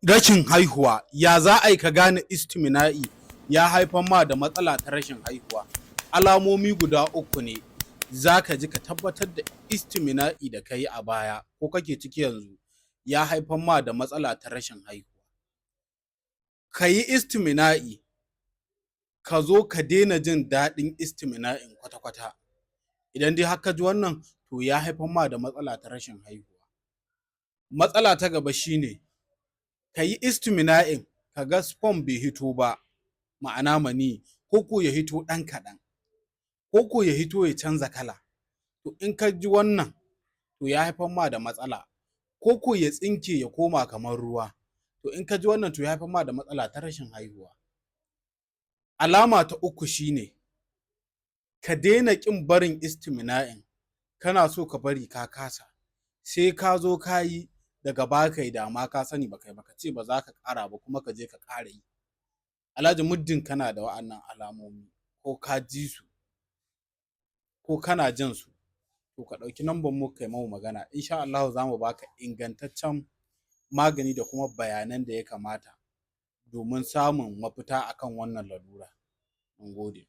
rashin haihuwa, ya za a yi ka gane istimina'i ya haifar ma da matsala ta rashin haihuwa? Alamomi guda uku ne za ka ji ka tabbatar da istimina'i da ka yi a baya ko kake ciki yanzu ya haifar ma da matsala ta rashin haihuwa. Ka yi istimina'i, ka zo ka daina jin daɗin istimina'in kwata-kwata. Idan dai har ka ji wannan, to ya haifar ma da matsala ta rashin haihuwa. Matsala ta gaba shine ka yi istimina'in ka ga sperm bai hito ba, ma'ana maniyyi, ko ko ya hito ɗan kaɗan, ko ko ya hito ya canza kala. To in ka ji wannan, to ya haifar ma da matsala, ko ko ya tsinke ya koma kamar ruwa. To in ka ji wannan, to ya haifar ma da matsala ta rashin haihuwa. Alama ta uku shine ka daina ƙin barin istimina'in, kana so ka bari ka kasa, sai ka zo ka yi daga baya kai da ma ka sani ba kai ba, ka ce ba za ka ƙara ba kuma ka je ka ƙara yi. Alhaji muddin kana da wa'annan alamomi ko ka ji su ko kana jin su, to ka ɗauki number mu kai mamu magana. Insha Allahu za mu baka ingantaccen magani da kuma bayanan da ya kamata domin samun mafita akan wannan lalura. Mun gode.